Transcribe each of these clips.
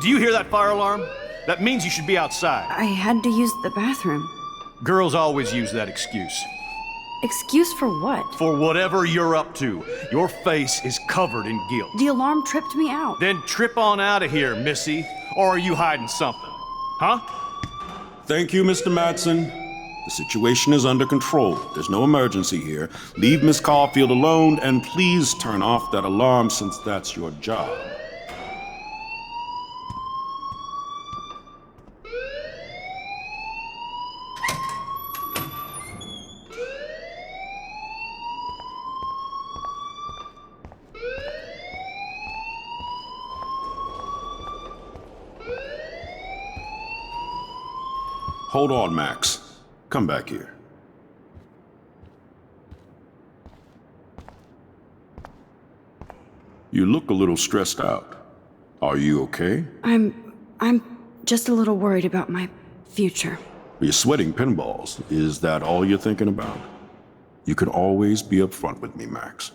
Do you hear that fire alarm? That means you should be outside. I had to use the bathroom. Girls always use that excuse. Excuse for what? For whatever you're up to. Your face is covered in guilt. The alarm tripped me out. Then trip on out of here, Missy. Or are you hiding something? Huh? Thank you, Mr. Madsen. The situation is under control. There's no emergency here. Leave Miss Caulfield alone, and please turn off that alarm since that's your job. Hold on, Max. Come back here. You look a little stressed out. Are you okay? I'm just a little worried about my future. You're sweating pinballs. Is that all you're thinking about? You can always be upfront with me, Max.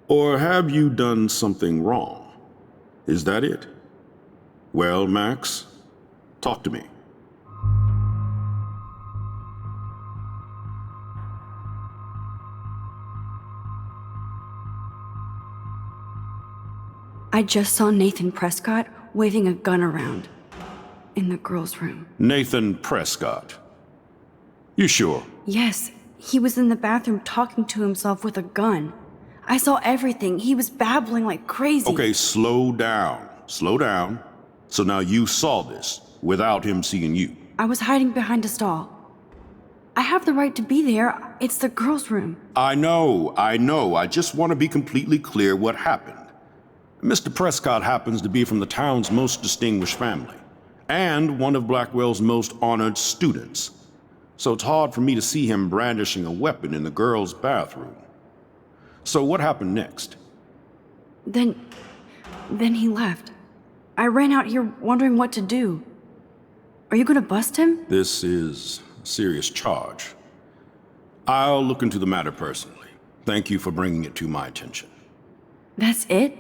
Or have you done something wrong? Is that it? Well, Max, talk to me. I just saw Nathan Prescott waving a gun around in the girls' room. Nathan Prescott. You sure? Yes, he was in the bathroom talking to himself with a gun. I saw everything. He was babbling like crazy. Okay, slow down. Slow down. So now you saw this without him seeing you. I was hiding behind a stall. I have the right to be there. It's the girls' room. I know. I just want to be completely clear what happened. Mr. Prescott happens to be from the town's most distinguished family, and one of Blackwell's most honored students. So it's hard for me to see him brandishing a weapon in the girls' bathroom. So what happened next? Then he left. I ran out here wondering what to do. Are you gonna bust him? This is a serious charge. I'll look into the matter personally. Thank you for bringing it to my attention. That's it?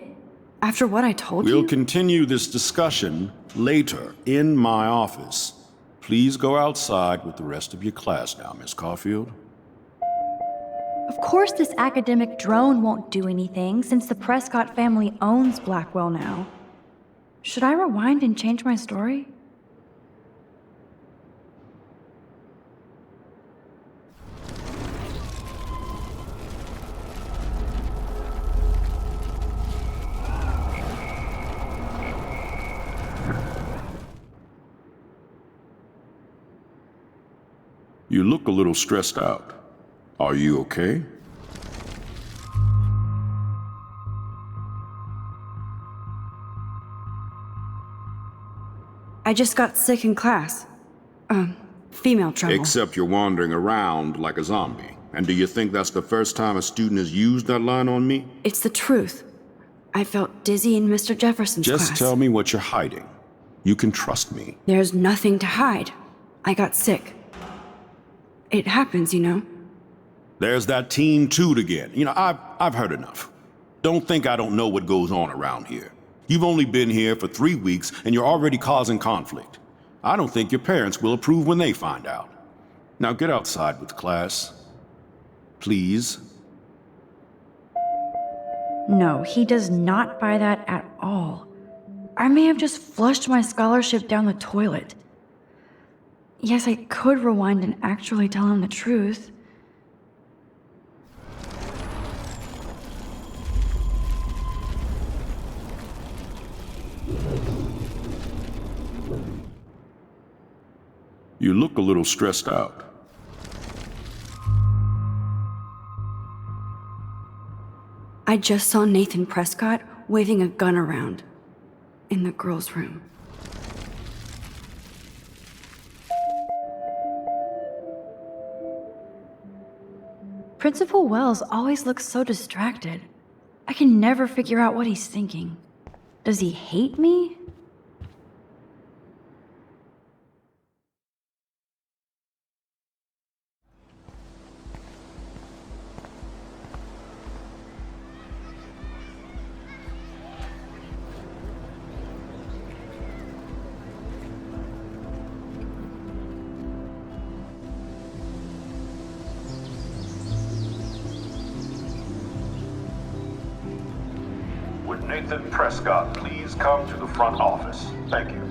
After what I told you? We'll continue this discussion later in my office. Please go outside with the rest of your class now, Miss Caulfield. Of course this academic drone won't do anything since the Prescott family owns Blackwell now. Should I rewind and change my story? You look a little stressed out. Are you okay? I just got sick in class. Female trouble. Except you're wandering around like a zombie. And do you think that's the first time a student has used that line on me? It's the truth. I felt dizzy in Mr. Jefferson's class. Just tell me what you're hiding. You can trust me. There's nothing to hide. I got sick. It happens, you know. There's that Team Toot again. You know, I've heard enough. Don't think I don't know what goes on around here. You've only been here for 3 weeks and you're already causing conflict. I don't think your parents will approve when they find out. Now get outside with class. Please. No, he does not buy that at all. I may have just flushed my scholarship down the toilet. Yes, I could rewind and actually tell him the truth. You look a little stressed out. I just saw Nathan Prescott waving a gun around in the girls' room. Principal Wells always looks so distracted. I can never figure out what he's thinking. Does he hate me? Would Nathan Prescott please come to the front office? Thank you.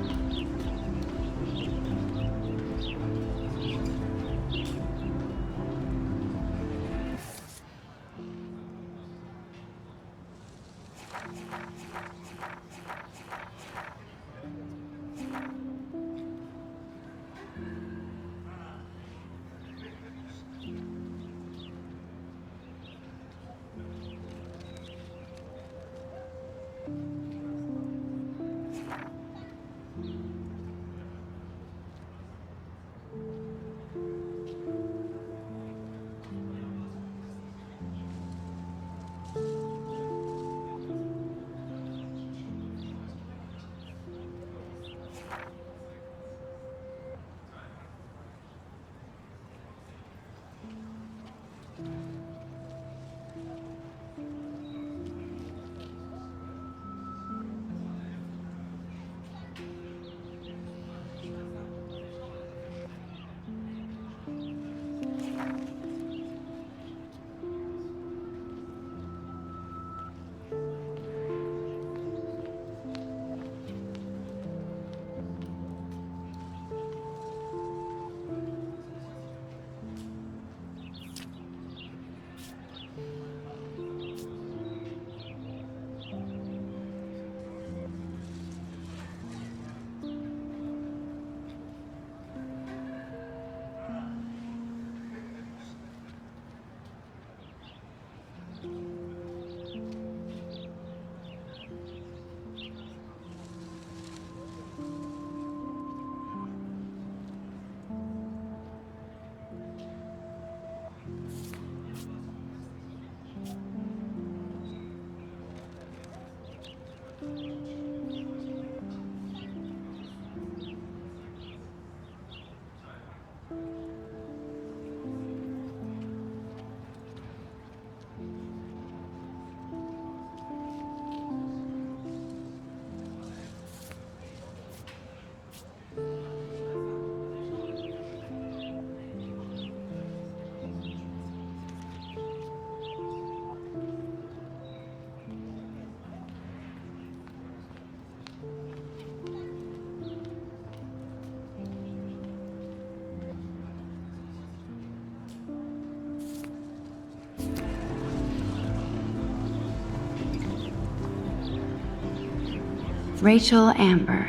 Rachel Amber.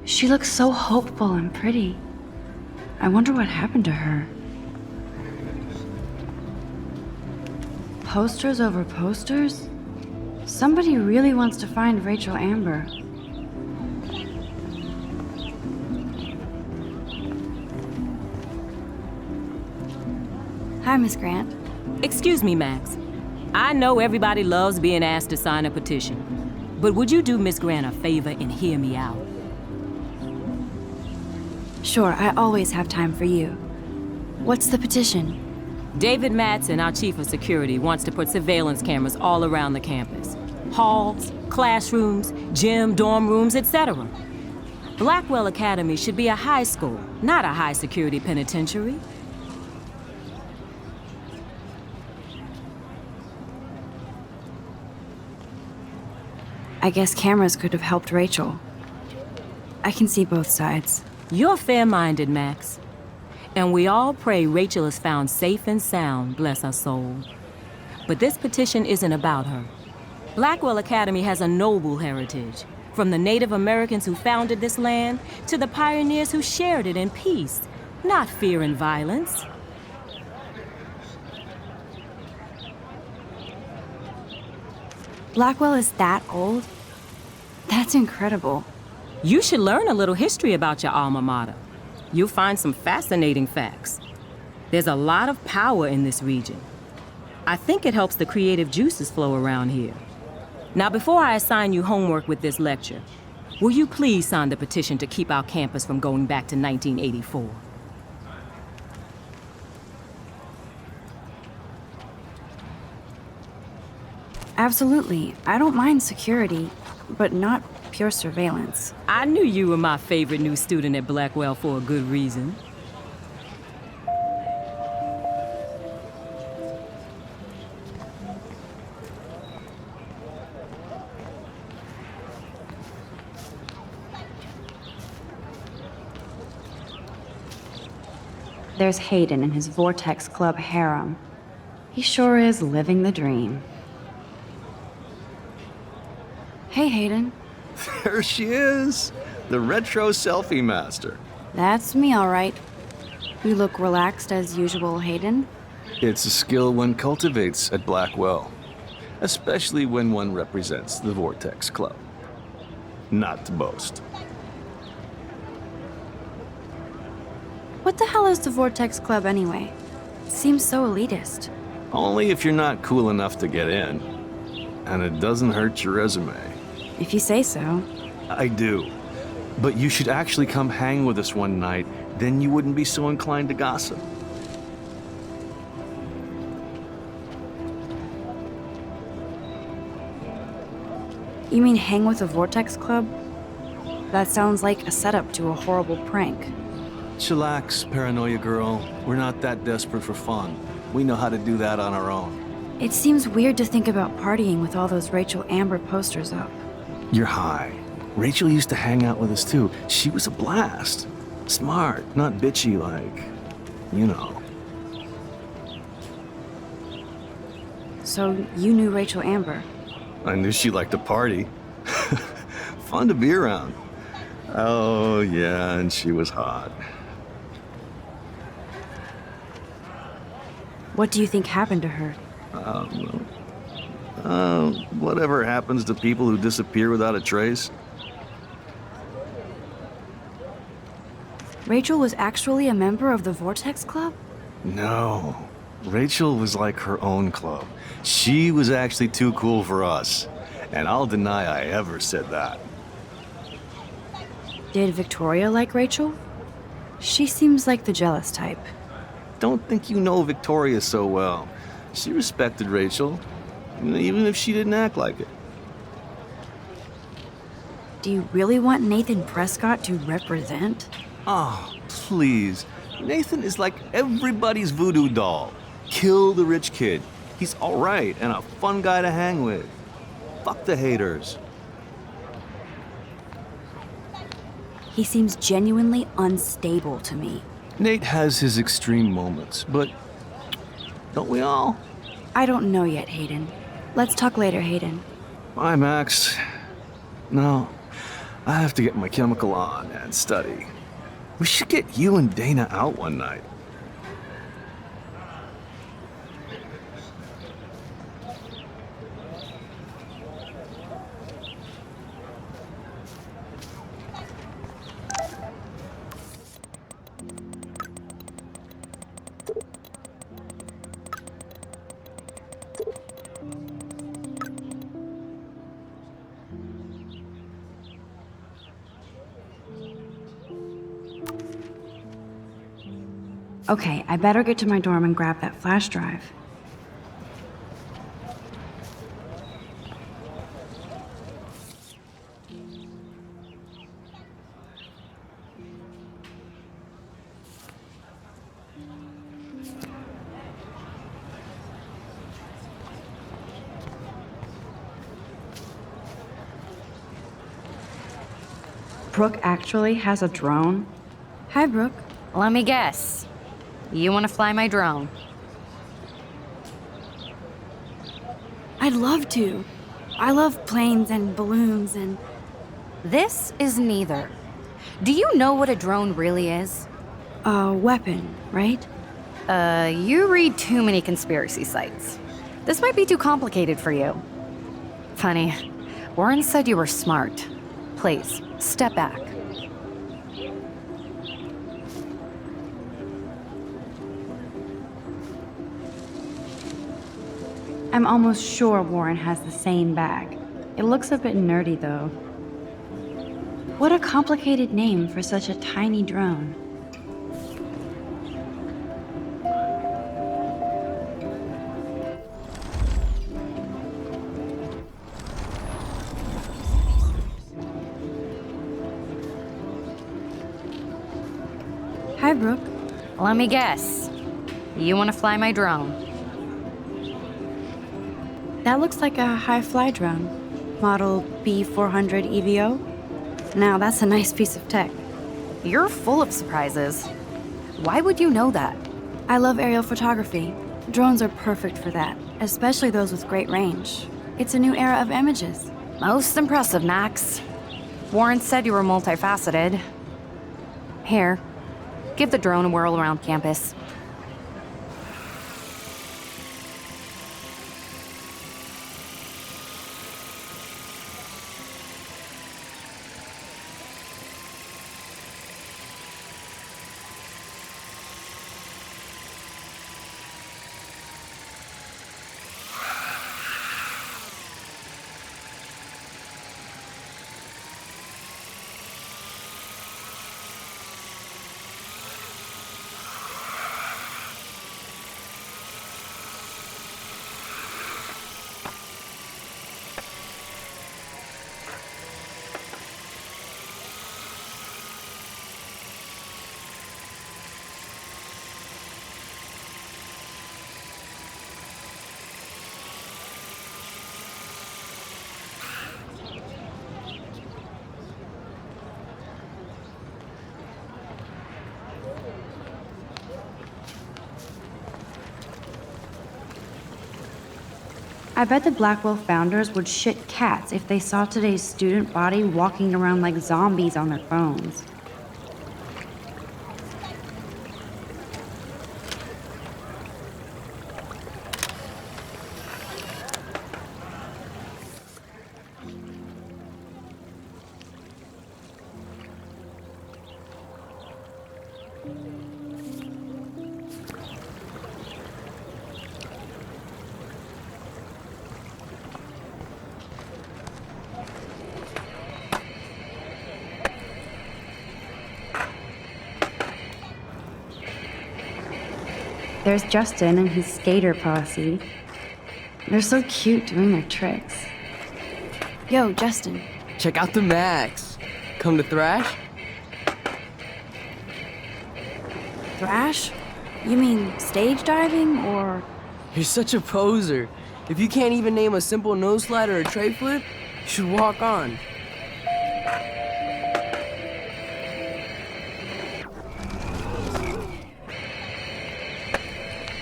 She looks so hopeful and pretty. I wonder what happened to her. Posters over posters? Somebody really wants to find Rachel Amber. Hi, Miss Grant. Excuse me, Max. I know everybody loves being asked to sign a petition, but would you do Miss Grant a favor and hear me out? Sure, I always have time for you. What's the petition? David Madsen, our chief of security, wants to put surveillance cameras all around the campus. Halls, classrooms, gym, dorm rooms, etc. Blackwell Academy should be a high school, not a high-security penitentiary. I guess cameras could have helped Rachel. I can see both sides. You're fair-minded, Max. And we all pray Rachel is found safe and sound, bless her soul. But this petition isn't about her. Blackwell Academy has a noble heritage, from the Native Americans who founded this land to the pioneers who shared it in peace, not fear and violence. Blackwell is that old? That's incredible. You should learn a little history about your alma mater. You'll find some fascinating facts. There's a lot of power in this region. I think it helps the creative juices flow around here. Now, before I assign you homework with this lecture, will you please sign the petition to keep our campus from going back to 1984? Absolutely. I don't mind security, but not pure surveillance. I knew you were my favorite new student at Blackwell for a good reason. There's Hayden and his Vortex Club harem. He sure is living the dream. Hey, Hayden. There she is, the retro selfie master. That's me, all right. You look relaxed as usual, Hayden. It's a skill one cultivates at Blackwell, especially when one represents the Vortex Club. Not to boast. What the hell is the Vortex Club anyway? It seems so elitist. Only if you're not cool enough to get in. And it doesn't hurt your resume. If you say so. I do. But you should actually come hang with us one night, then you wouldn't be so inclined to gossip. You mean hang with the Vortex Club? That sounds like a setup to a horrible prank. Chillax, paranoia girl. We're not that desperate for fun. We know how to do that on our own. It seems weird to think about partying with all those Rachel Amber posters up. You're high. Rachel used to hang out with us too. She was a blast. Smart, not bitchy like, you know. So you knew Rachel Amber? I knew she liked to party. Fun to be around. Oh, yeah, and she was hot. What do you think happened to her? Whatever happens to people who disappear without a trace. Rachel was actually a member of the Vortex Club? No. Rachel was like her own club. She was actually too cool for us. And I'll deny I ever said that. Did Victoria like Rachel? She seems like the jealous type. Don't think you know Victoria so well. She respected Rachel, even if she didn't act like it. Do you really want Nathan Prescott to represent? Oh, please. Nathan is like everybody's voodoo doll. Kill the rich kid. He's all right and a fun guy to hang with. Fuck the haters. He seems genuinely unstable to me. Nate has his extreme moments, but don't we all? I don't know yet, Hayden. Let's talk later, Hayden. Bye, Max. No, I have to get my chemical on and study. We should get you and Dana out one night. Okay, I better get to my dorm and grab that flash drive. Brooke actually has a drone? Hi, Brooke. Let me guess. You want to fly my drone? I'd love to. I love planes and balloons and... This is neither. Do you know what a drone really is? a weapon, right? You read too many conspiracy sites. This might be too complicated for you. Funny, Warren said you were smart. Please, step back. I'm almost sure Warren has the same bag. It looks a bit nerdy, though. What a complicated name for such a tiny drone. Hi, Brooke. Let me guess. You want to fly my drone? That looks like a high-fly drone. Model B400 EVO. Now, that's a nice piece of tech. You're full of surprises. Why would you know that? I love aerial photography. Drones are perfect for that, especially those with great range. It's a new era of images. Most impressive, Max. Warren said you were multifaceted. Here, give the drone a whirl around campus. I bet the Blackwell founders would shit cats if they saw today's student body walking around like zombies on their phones. There's Justin and his skater posse. They're so cute doing their tricks. Yo, Justin. Check out the Max. Come to thrash? Thrash? You mean stage diving or... You're such a poser. If you can't even name a simple nose slide or a tray flip, you should walk on.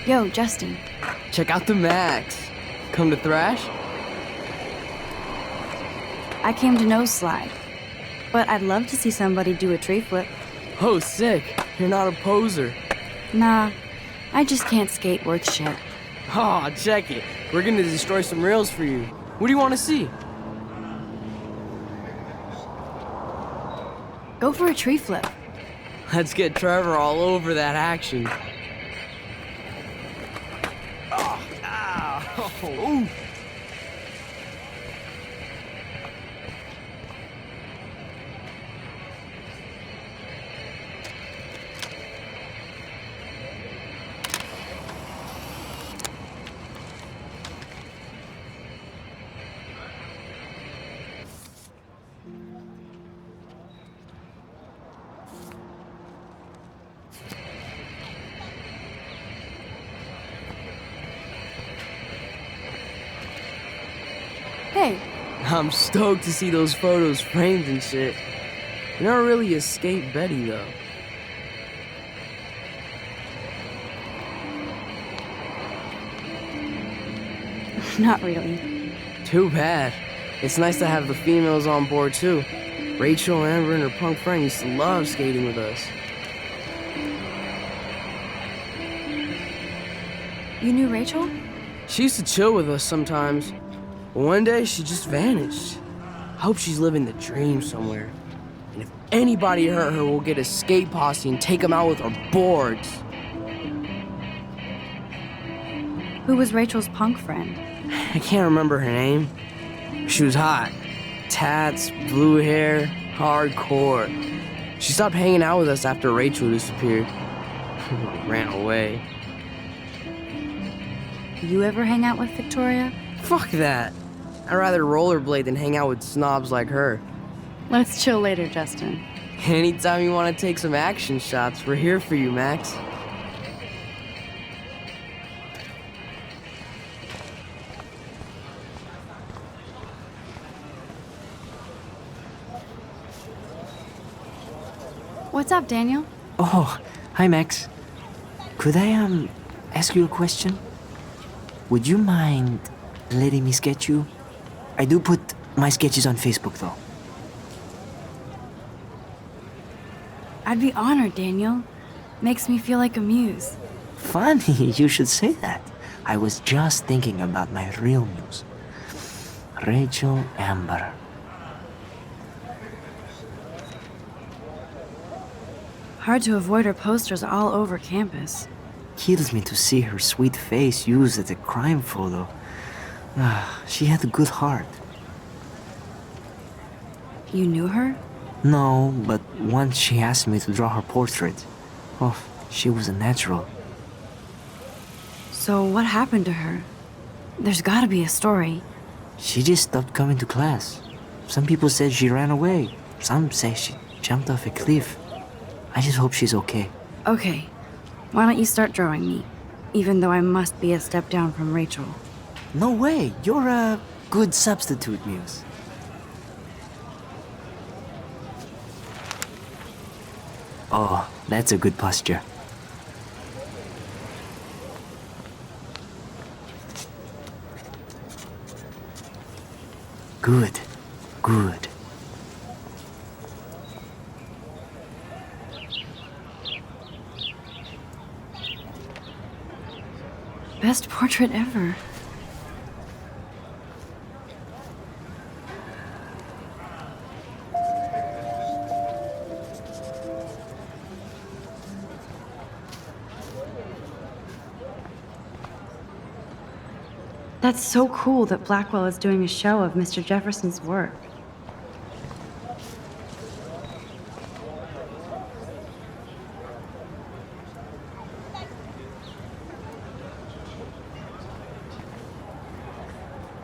Yo, Justin. Check out the Max. Come to thrash? I came to nose slide. But I'd love to see somebody do a tree flip. Oh, sick. You're not a poser. Nah, I just can't skate worth shit. Aw, check it. We're gonna destroy some rails for you. What do you want to see? Go for a tree flip. Let's get Trevor all over that action. Ooh. Hey, I'm stoked to see those photos framed and shit. You never really escaped Betty, though. not really. Too bad. It's nice to have the females on board, too. Rachel, Amber, and her punk friend used to love skating with us. You knew Rachel? She used to chill with us sometimes. But one day, she just vanished. I hope she's living the dream somewhere. And if anybody hurt her, we'll get a skate posse and take them out with our boards. Who was Rachel's punk friend? I can't remember her name. She was hot. Tats, blue hair, hardcore. She stopped hanging out with us after Rachel disappeared. Ran away. You ever hang out with Victoria? Fuck that. I'd rather rollerblade than hang out with snobs like her. Let's chill later, Justin. Anytime you want to take some action shots, we're here for you, Max. What's up, Daniel? Oh, Hi, Max. Could I, ask you a question? Would you mind letting me sketch you? I do put my sketches on Facebook, though. I'd be honored, Daniel. Makes me feel like a muse. Funny, you should say that. I was just thinking about my real muse. Rachel Amber. Hard to avoid her posters all over campus. Kills me to see her sweet face used as a crime photo. She had a good heart. You knew her? No, but once she asked me to draw her portrait. Oh, she was a natural. So what happened to her? There's gotta be a story. She just stopped coming to class. Some people said she ran away. Some say she jumped off a cliff. I just hope she's okay. Okay, why don't you start drawing me? Even though I must be a step down from Rachel. No way, you're a good substitute, Muse. Oh, that's a good posture. Good, good. Best portrait ever. That's so cool that Blackwell is doing a show of Mr. Jefferson's work.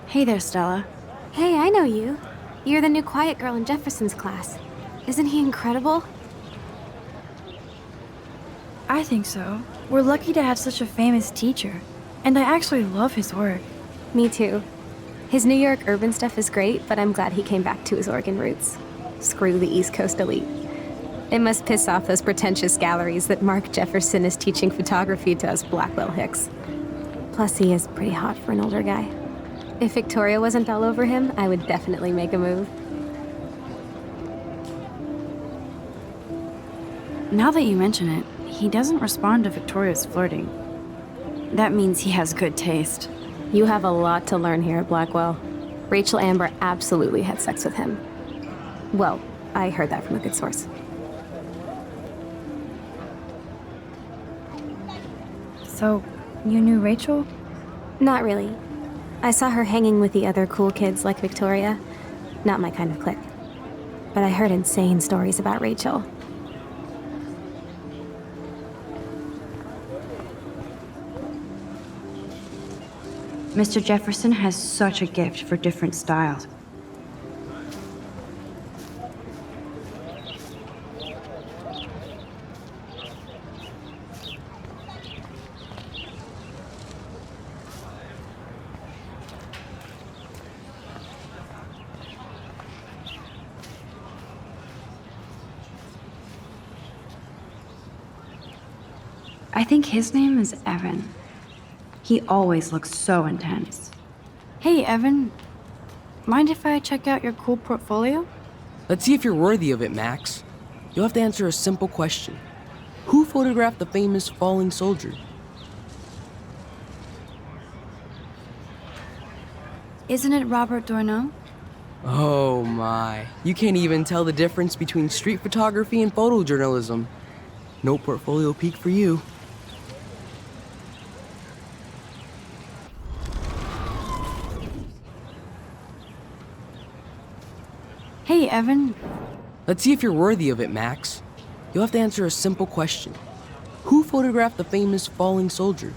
Hey there, Stella. Hey, I know you. You're the new quiet girl in Jefferson's class. Isn't he incredible? I think so. We're lucky to have such a famous teacher. And I actually love his work. Me too. His New York urban stuff is great, but I'm glad he came back to his Oregon roots. Screw the East Coast elite. It must piss off those pretentious galleries that Mark Jefferson is teaching photography to us Blackwell hicks. Plus, he is pretty hot for an older guy. If Victoria wasn't all over him, I would definitely make a move. Now that you mention it, he doesn't respond to Victoria's flirting. That means he has good taste. You have a lot to learn here at Blackwell. Rachel Amber absolutely had sex with him. Well, I heard that from a good source. So, you knew Rachel? Not really. I saw her hanging with the other cool kids like Victoria. Not my kind of clique. But I heard insane stories about Rachel. Mr. Jefferson has such a gift for different styles. I think his name is Evan. He always looks so intense. Hey, Evan. Mind if I check out your cool portfolio? Let's see if you're worthy of it, Max. You'll have to answer a simple question. Who photographed the famous falling soldier? Isn't it Robert Doisneau? Oh my. You can't even tell the difference between street photography and photojournalism. No portfolio peak for you. Hey, Evan. Let's see if you're worthy of it, Max. You'll have to answer a simple question. Who photographed the famous falling soldier?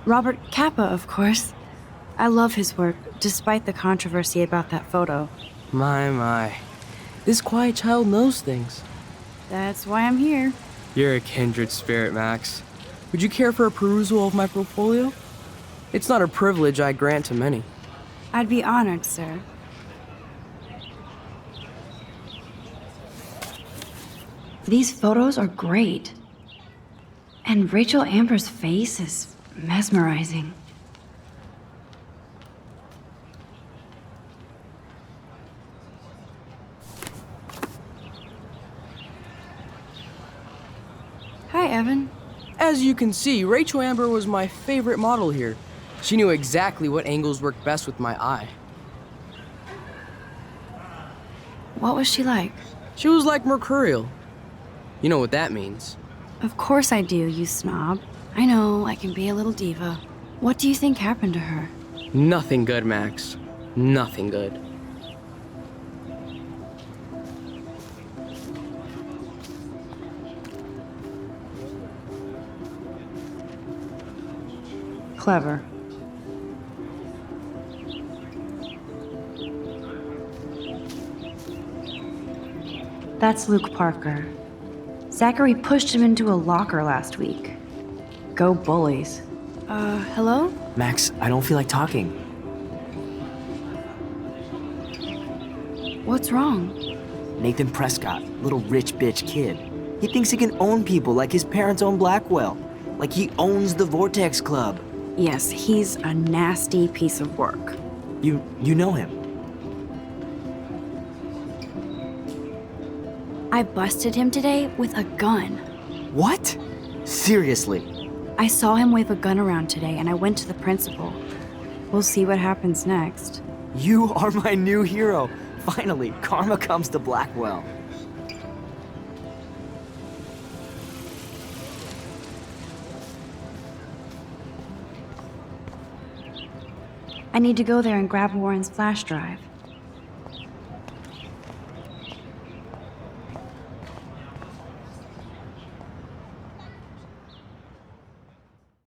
Robert Capa, of course. I love his work, despite the controversy about that photo. My. This quiet child knows things. That's why I'm here. You're a kindred spirit, Max. Would you care for a perusal of my portfolio? It's not a privilege I grant to many. I'd be honored, sir. These photos are great. And Rachel Amber's face is mesmerizing. Hi, Evan. As you can see, Rachel Amber was my favorite model here. She knew exactly what angles worked best with my eye. What was she like? She was like mercurial. You know what that means. Of course I do, you snob. I know, I can be a little diva. What do you think happened to her? Nothing good, Max. Nothing good. Clever. That's Luke Parker. Zachary pushed him into a locker last week. Go bullies. Hello? Max, I don't feel like talking. What's wrong? Nathan Prescott, little rich bitch kid. He thinks he can own people like his parents own Blackwell. Like he owns the Vortex Club. Yes, he's a nasty piece of work. You know him. I busted him today with a gun. What? Seriously? I saw him wave a gun around today and I went to the principal. We'll see what happens next. You are my new hero. Finally, karma comes to Blackwell. I need to go there and grab Warren's flash drive.